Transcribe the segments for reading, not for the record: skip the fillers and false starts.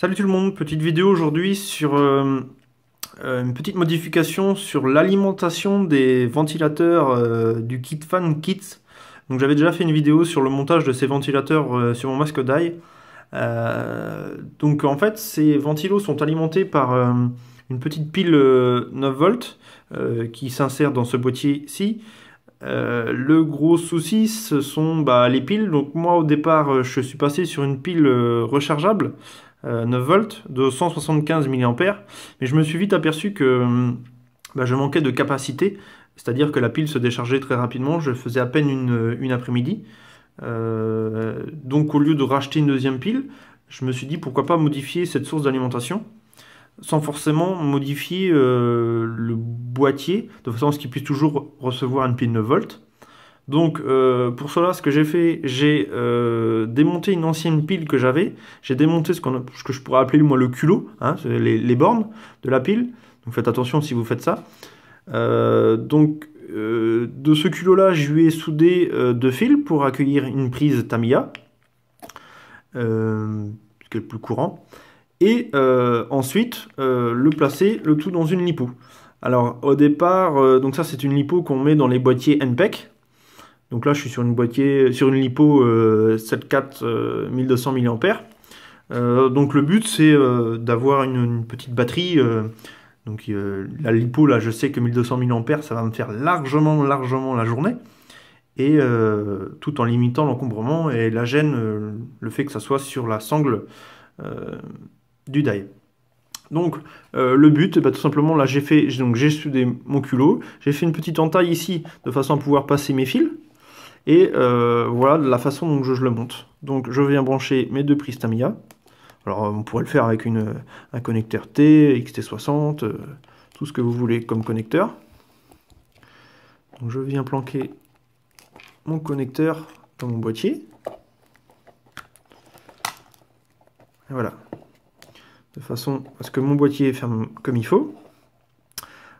Salut tout le monde, petite vidéo aujourd'hui sur une petite modification sur l'alimentation des ventilateurs du KitFan Kits. Donc j'avais déjà fait une vidéo sur le montage de ces ventilateurs sur mon masque d'ail. Donc en fait ces ventilos sont alimentés par une petite pile 9 volts qui s'insère dans ce boîtier-ci. Le gros souci ce sont les piles. Donc moi au départ je suis passé sur une pile rechargeable 9 volts de 175 mA, mais je me suis vite aperçu que je manquais de capacité, c'est-à-dire que la pile se déchargeait très rapidement, je faisais à peine une après-midi. Donc au lieu de racheter une deuxième pile, je me suis dit pourquoi pas modifier cette source d'alimentation sans forcément modifier le boîtier de façon à ce qu'il puisse toujours recevoir une pile 9 volts. Donc pour cela, ce que j'ai fait, j'ai démonté une ancienne pile que j'avais. J'ai démonté ce que je pourrais appeler moi le culot, hein, les bornes de la pile. Donc faites attention si vous faites ça. De ce culot-là, je lui ai soudé deux fils pour accueillir une prise Tamiya, ce qui est le plus courant. Et ensuite, le placer, le tout dans une lipo. Alors au départ, donc ça c'est une lipo qu'on met dans les boîtiers NPEC. Donc là, je suis sur une lipo 7.4 1200 mA. Donc le but, c'est d'avoir une petite batterie. La lipo, là, je sais que 1200 mA, ça va me faire largement la journée. Et tout en limitant l'encombrement et la gêne, le fait que ça soit sur la sangle du die. Donc le but, tout simplement, là, j'ai soudé mon culot. J'ai fait une petite entaille ici, de façon à pouvoir passer mes fils. Et voilà la façon dont je le monte. Donc je viens brancher mes deux prises Tamiya. Alors on pourrait le faire avec un connecteur T, XT60, tout ce que vous voulez comme connecteur. Donc je viens planquer mon connecteur dans mon boîtier. Et voilà. De façon à ce que mon boîtier ferme comme il faut.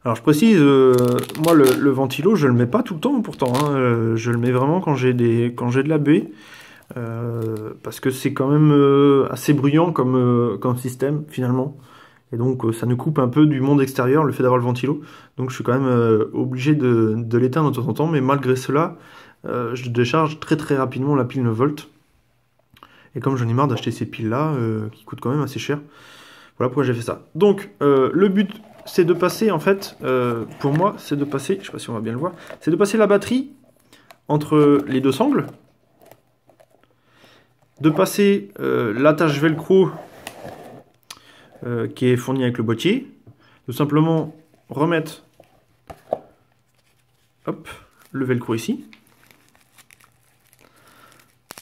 Alors je précise, moi le ventilo je le mets pas tout le temps pourtant, hein, je le mets vraiment quand j'ai de la buée, parce que c'est quand même assez bruyant comme système finalement, et donc ça nous coupe un peu du monde extérieur le fait d'avoir le ventilo, donc je suis quand même obligé de l'éteindre de temps en temps, mais malgré cela je décharge très rapidement la pile 9 volts, et comme j'en ai marre d'acheter ces piles là qui coûtent quand même assez cher, voilà pourquoi j'ai fait ça. Donc le but c'est de passer, en fait, pour moi, c'est de passer, je sais pas si on va bien le voir, c'est de passer la batterie entre les deux sangles, de passer l'attache velcro qui est fournie avec le boîtier, de simplement remettre hop, le velcro ici,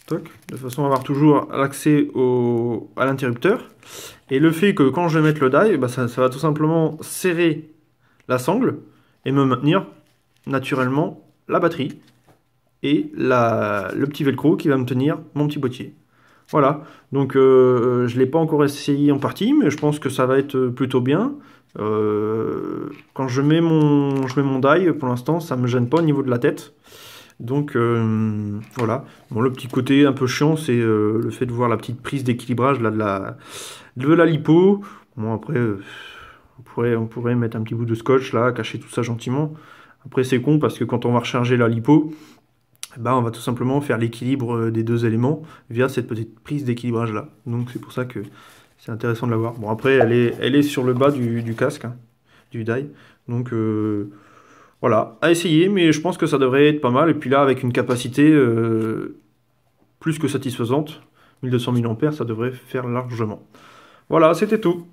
de façon à avoir toujours l'accès à l'interrupteur. Et le fait que quand je vais mettre le die, ça va tout simplement serrer la sangle et me maintenir naturellement la batterie et le petit velcro qui va me tenir mon petit boîtier. Voilà, donc je ne l'ai pas encore essayé en partie, mais je pense que ça va être plutôt bien. Quand je mets mon die, pour l'instant, ça ne me gêne pas au niveau de la tête. Donc voilà, bon, le petit côté un peu chiant, c'est le fait de voir la petite prise d'équilibrage là, de la lipo. Bon, après, on pourrait mettre un petit bout de scotch là, cacher tout ça gentiment. Après, c'est con parce que quand on va recharger la lipo, on va tout simplement faire l'équilibre des deux éléments via cette petite prise d'équilibrage là. Donc c'est pour ça que c'est intéressant de la voir. Bon, après, elle est sur le bas du casque, hein, du die. Donc voilà, à essayer, mais je pense que ça devrait être pas mal. Et puis là, avec une capacité plus que satisfaisante, 1200 mA, ça devrait faire largement. Voilà, c'était tout.